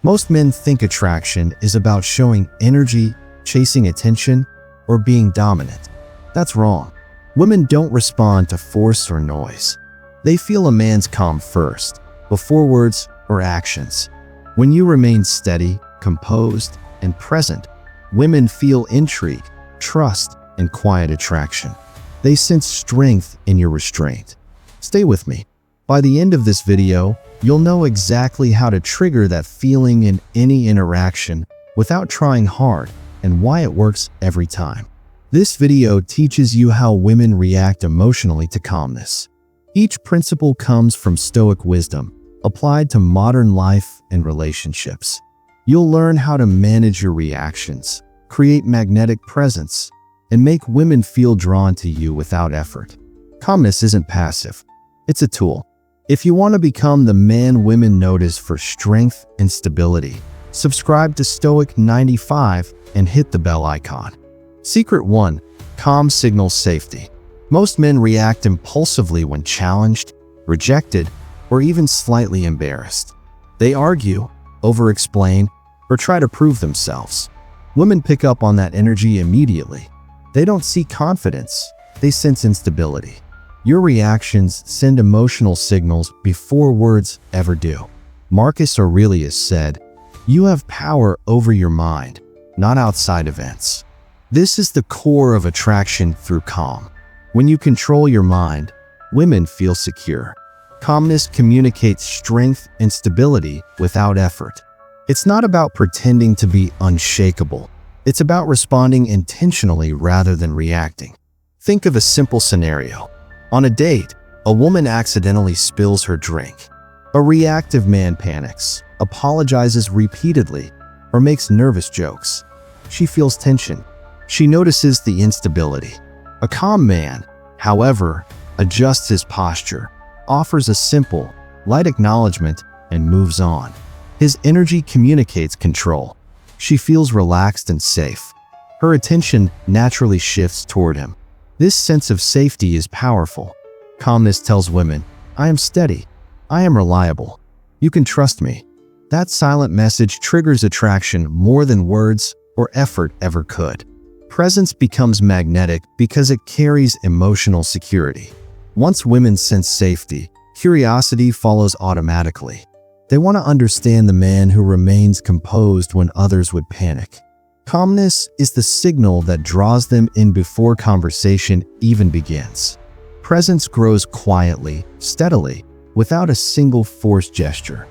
Most men think attraction is about showing energy, chasing attention, or being dominant. That's wrong. Women don't respond to force or noise. They feel a man's calm first, before words or actions. When you remain steady, composed, and present, women feel intrigue, trust, and quiet attraction. They sense strength in your restraint. Stay with me. By the end of this video, you'll know exactly how to trigger that feeling in any interaction without trying hard and why it works every time. This video teaches you how women react emotionally to calmness. Each principle comes from Stoic wisdom, applied to modern life and relationships. You'll learn how to manage your reactions, create magnetic presence, and make women feel drawn to you without effort. Calmness isn't passive. It's a tool. If you want to become the man women notice for strength and stability, subscribe to Stoic 95 and hit the bell icon. Secret 1. Calm signals safety. Most men react impulsively when challenged, rejected, or even slightly embarrassed. They argue, over-explain, or try to prove themselves. Women pick up on that energy immediately. They don't see confidence, they sense instability. Your reactions send emotional signals before words ever do. Marcus Aurelius said, "You have power over your mind, not outside events." This is the core of attraction through calm. When you control your mind, women feel secure. Calmness communicates strength and stability without effort. It's not about pretending to be unshakable. It's about responding intentionally rather than reacting. Think of a simple scenario. On a date, a woman accidentally spills her drink. A reactive man panics, apologizes repeatedly, or makes nervous jokes. She feels tension. She notices the instability. A calm man, however, adjusts his posture, offers a simple, light acknowledgement, and moves on. His energy communicates control. She feels relaxed and safe. Her attention naturally shifts toward him. This sense of safety is powerful. Calmness tells women, "I am steady. I am reliable. You can trust me." That silent message triggers attraction more than words or effort ever could. Presence becomes magnetic because it carries emotional security. Once women sense safety, curiosity follows automatically. They want to understand the man who remains composed when others would panic. Calmness is the signal that draws them in before conversation even begins. Presence grows quietly, steadily, without a single forced gesture.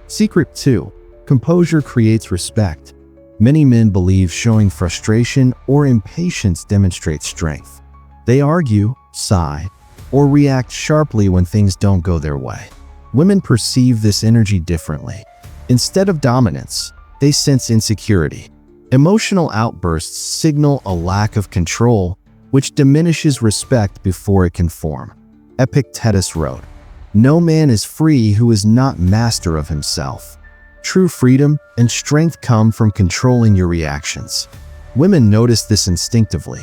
Secret 2. Composure creates respect. Many men believe showing frustration or impatience demonstrates strength. They argue, sigh, or react sharply when things don't go their way. Women perceive this energy differently. Instead of dominance, they sense insecurity. Emotional outbursts signal a lack of control, which diminishes respect before it can form. Epictetus wrote, "No man is free who is not master of himself." True freedom and strength come from controlling your reactions. Women notice this instinctively.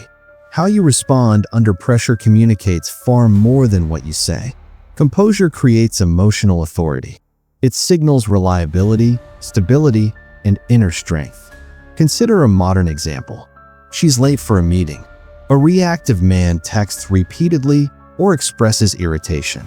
How you respond under pressure communicates far more than what you say. Composure creates emotional authority. It signals reliability, stability, and inner strength. Consider a modern example. She's late for a meeting. A reactive man texts repeatedly or expresses irritation.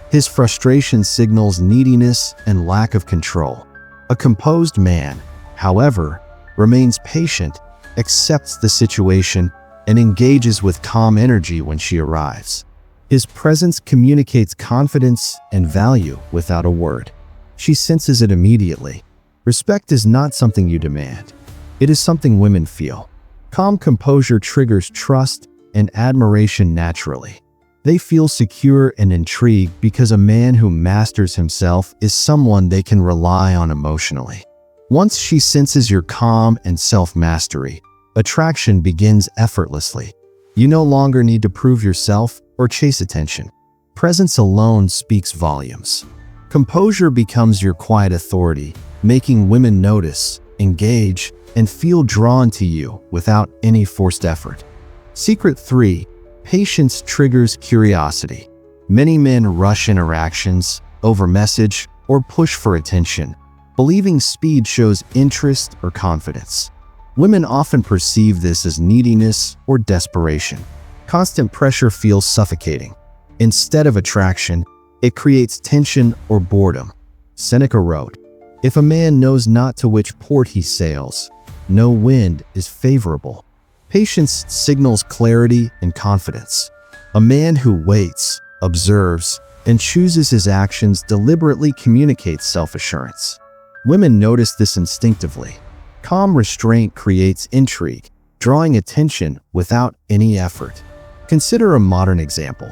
His frustration signals neediness and lack of control. A composed man, however, remains patient, accepts the situation, and engages with calm energy when she arrives. His presence communicates confidence and value without a word. She senses it immediately. Respect is not something you demand. It is something women feel. Calm composure triggers trust and admiration naturally. They feel secure and intrigued because a man who masters himself is someone they can rely on emotionally. Once she senses your calm and self-mastery, attraction begins effortlessly. You no longer need to prove yourself or chase attention. Presence alone speaks volumes. Composure becomes your quiet authority, making women notice, engage, and feel drawn to you without any forced effort. Secret 3. Patience triggers curiosity. Many men rush interactions, over-message, or push for attention. Believing speed shows interest or confidence. Women often perceive this as neediness or desperation. Constant pressure feels suffocating. Instead of attraction, it creates tension or boredom. Seneca wrote, "If a man knows not to which port he sails, no wind is favorable." Patience signals clarity and confidence. A man who waits, observes, and chooses his actions deliberately communicates self-assurance. Women notice this instinctively. Calm restraint creates intrigue, drawing attention without any effort. Consider a modern example.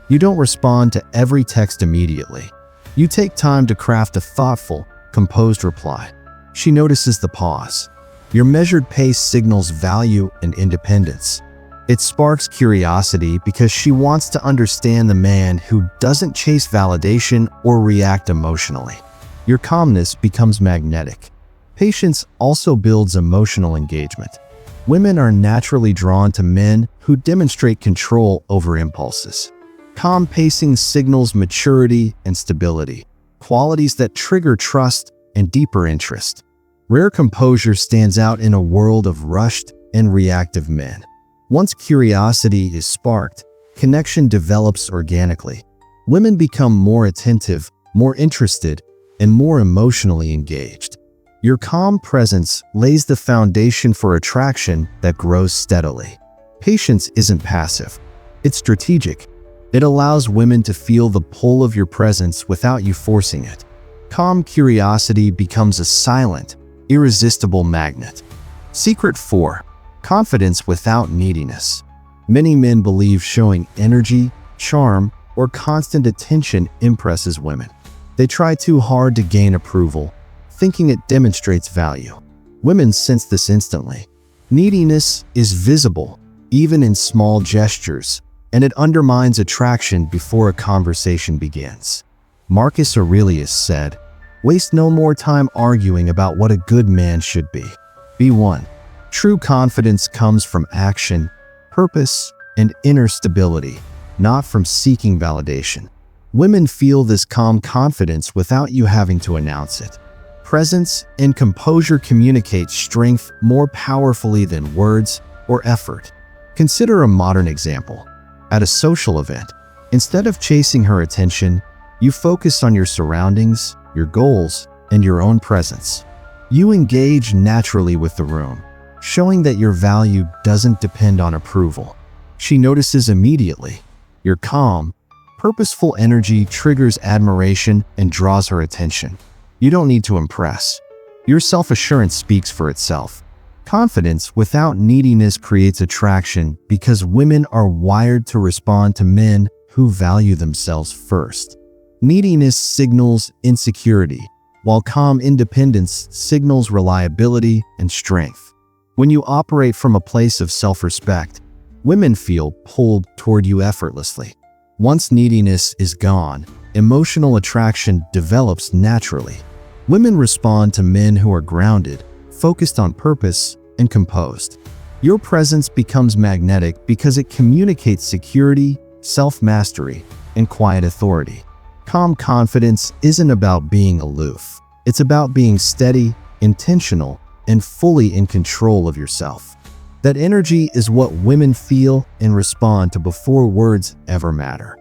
You don't respond to every text immediately. You take time to craft a thoughtful, composed reply. She notices the pause. Your measured pace signals value and independence. It sparks curiosity because she wants to understand the man who doesn't chase validation or react emotionally. Your calmness becomes magnetic. Patience also builds emotional engagement. Women are naturally drawn to men who demonstrate control over impulses. Calm pacing signals maturity and stability, qualities that trigger trust and deeper interest. Rare composure stands out in a world of rushed and reactive men. Once curiosity is sparked, connection develops organically. Women become more attentive, more interested, and more emotionally engaged. Your calm presence lays the foundation for attraction that grows steadily. Patience isn't passive. It's strategic. It allows women to feel the pull of your presence without you forcing it. Calm curiosity becomes a silent, irresistible magnet. Secret 4. Confidence without neediness. Many men believe showing energy, charm, or constant attention impresses women. They try too hard to gain approval, thinking it demonstrates value. Women sense this instantly. Neediness is visible, even in small gestures, and it undermines attraction before a conversation begins. Marcus Aurelius said, "Waste no more time arguing about what a good man should be. Be one." True confidence comes from action, purpose, and inner stability, not from seeking validation. Women feel this calm confidence without you having to announce it. Presence and composure communicate strength more powerfully than words or effort. Consider a modern example. At a social event, instead of chasing her attention, you focus on your surroundings, your goals, and your own presence. You engage naturally with the room, showing that your value doesn't depend on approval. She notices immediately. Your calm, purposeful energy triggers admiration and draws her attention. You don't need to impress. Your self-assurance speaks for itself. Confidence without neediness creates attraction because women are wired to respond to men who value themselves first. Neediness signals insecurity, while calm independence signals reliability and strength. When you operate from a place of self-respect, women feel pulled toward you effortlessly. Once neediness is gone, emotional attraction develops naturally. Women respond to men who are grounded, focused on purpose, and composed. Your presence becomes magnetic because it communicates security, self-mastery, and quiet authority. Calm confidence isn't about being aloof. It's about being steady, intentional, and fully in control of yourself. That energy is what women feel and respond to before words ever matter.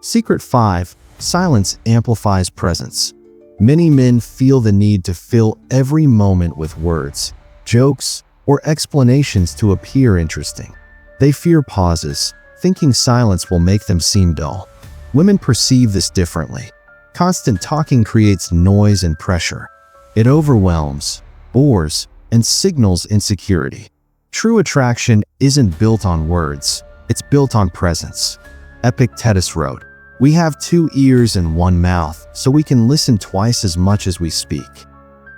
Secret 5. Silence amplifies presence. Many men feel the need to fill every moment with words, jokes, or explanations to appear interesting. They fear pauses, thinking silence will make them seem dull. Women perceive this differently. Constant talking creates noise and pressure. It overwhelms, bores, and signals insecurity. True attraction isn't built on words, it's built on presence. Epictetus wrote, "We have 2 ears and 1 mouth, so we can listen twice as much as we speak."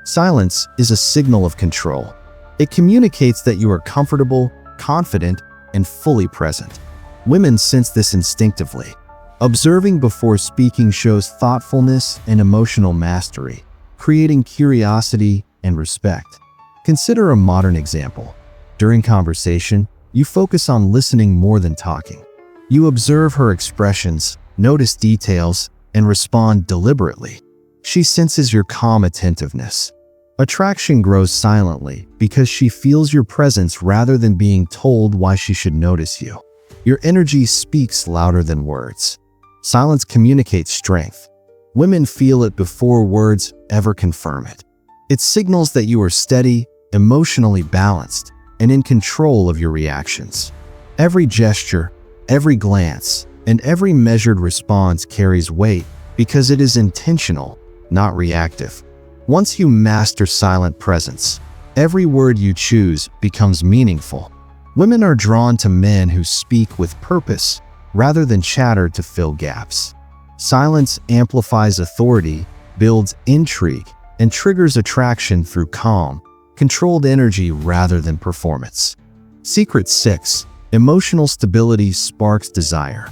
Silence is a signal of control. It communicates that you are comfortable, confident, and fully present. Women sense this instinctively. Observing before speaking shows thoughtfulness and emotional mastery, creating curiosity and respect. Consider a modern example. During conversation, you focus on listening more than talking. You observe her expressions, notice details, and respond deliberately. She senses your calm attentiveness. Attraction grows silently because she feels your presence rather than being told why she should notice you. Your energy speaks louder than words. Silence communicates strength. Women feel it before words ever confirm it. It signals that you are steady, emotionally balanced, and in control of your reactions. Every gesture, every glance, and every measured response carries weight because it is intentional, not reactive. Once you master silent presence, every word you choose becomes meaningful. Women are drawn to men who speak with purpose rather than chatter to fill gaps. Silence amplifies authority, builds intrigue, and triggers attraction through calm, controlled energy rather than performance. Secret 6. Emotional stability sparks desire.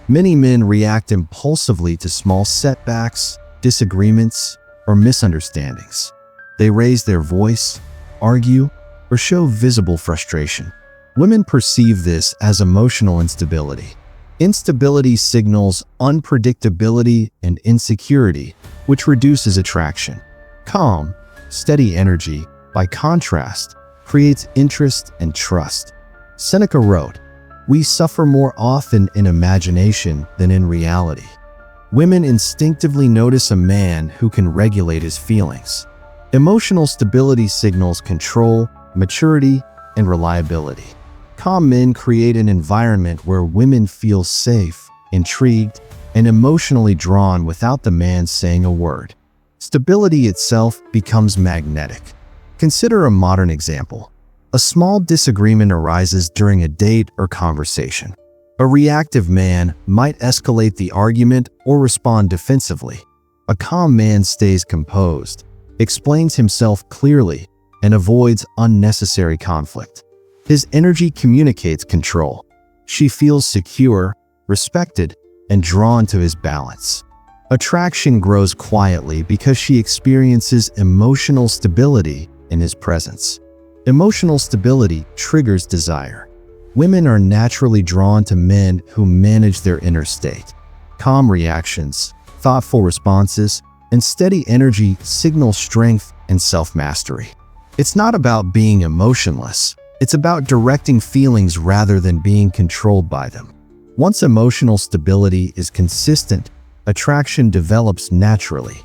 Many men react impulsively to small setbacks, disagreements, or misunderstandings. They raise their voice, argue, or show visible frustration. Women perceive this as emotional instability. Instability signals unpredictability and insecurity, which reduces attraction. Calm, steady energy, by contrast, creates interest and trust. Seneca wrote, "We suffer more often in imagination than in reality." Women instinctively notice a man who can regulate his feelings. Emotional stability signals control, maturity, and reliability. Calm men create an environment where women feel safe, intrigued, and emotionally drawn without the man saying a word. Stability itself becomes magnetic. Consider a modern example. A small disagreement arises during a date or conversation. A reactive man might escalate the argument or respond defensively. A calm man stays composed, explains himself clearly, and avoids unnecessary conflict. His energy communicates control. She feels secure, respected, and drawn to his balance. Attraction grows quietly because she experiences emotional stability in his presence. Emotional stability triggers desire. Women are naturally drawn to men who manage their inner state. Calm reactions, thoughtful responses, and steady energy signal strength and self-mastery. It's not about being emotionless. It's about directing feelings rather than being controlled by them. Once emotional stability is consistent, attraction develops naturally.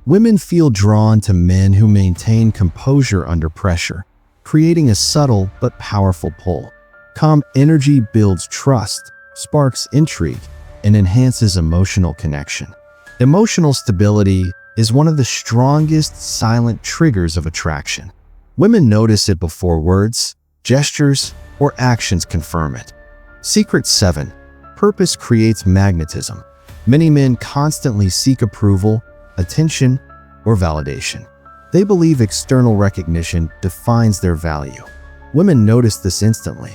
Women feel drawn to men who maintain composure under pressure, creating a subtle but powerful pull. Calm energy builds trust, sparks intrigue, and enhances emotional connection. Emotional stability is one of the strongest silent triggers of attraction. Women notice it before words, gestures, or actions confirm it. Secret 7. Purpose creates magnetism. Many men constantly seek approval, attention, or validation. They believe external recognition defines their value. Women notice this instantly.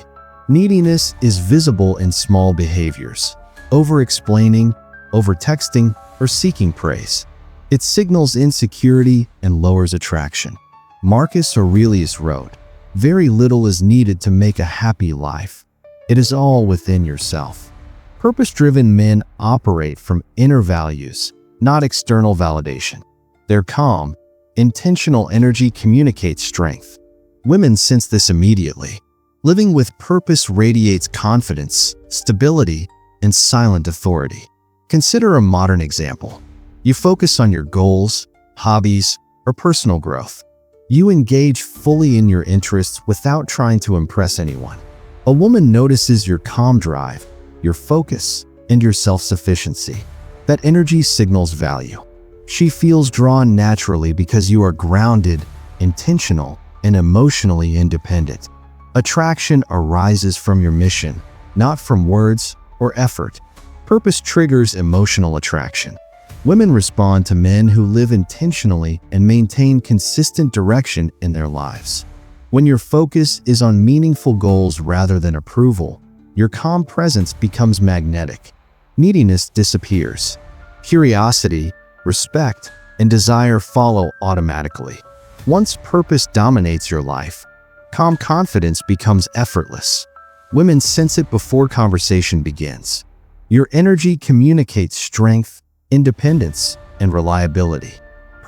Neediness is visible in small behaviors, over-explaining, over-texting, or seeking praise. It signals insecurity and lowers attraction. Marcus Aurelius wrote, "Very little is needed to make a happy life. It is all within yourself." Purpose-driven men operate from inner values, not external validation. Their calm, intentional energy communicates strength. Women sense this immediately. Living with purpose radiates confidence, stability, and silent authority. Consider a modern example. You focus on your goals, hobbies, or personal growth. You engage fully in your interests without trying to impress anyone. A woman notices your calm drive, your focus, and your self-sufficiency. That energy signals value. She feels drawn naturally because you are grounded, intentional, and emotionally independent. Attraction arises from your mission, not from words or effort. Purpose triggers emotional attraction. Women respond to men who live intentionally and maintain consistent direction in their lives. When your focus is on meaningful goals rather than approval, your calm presence becomes magnetic. Neediness disappears. Curiosity, respect, and desire follow automatically. Once purpose dominates your life, calm confidence becomes effortless. Women sense it before conversation begins. Your energy communicates strength, independence, and reliability.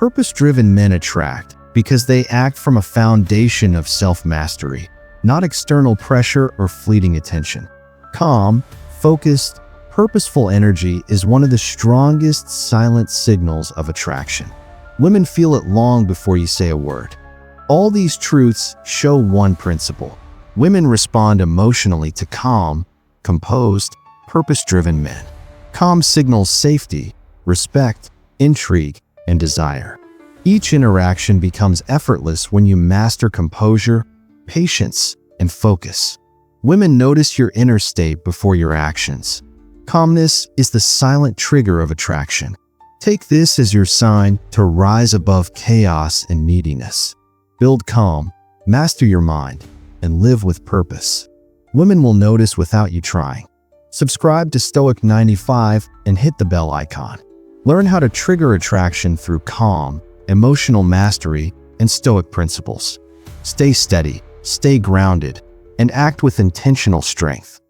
Purpose-driven men attract because they act from a foundation of self-mastery, not external pressure or fleeting attention. Calm, focused, purposeful energy is one of the strongest silent signals of attraction. Women feel it long before you say a word. All these truths show one principle. Women respond emotionally to calm, composed, purpose-driven men. Calm signals safety, respect, intrigue, and desire. Each interaction becomes effortless when you master composure, patience, and focus. Women notice your inner state before your actions. Calmness is the silent trigger of attraction. Take this as your sign to rise above chaos and neediness. Build calm, master your mind, and live with purpose. Women will notice without you trying. Subscribe to Stoic 95 and hit the bell icon. Learn how to trigger attraction through calm, emotional mastery, and Stoic principles. Stay steady, stay grounded, and act with intentional strength.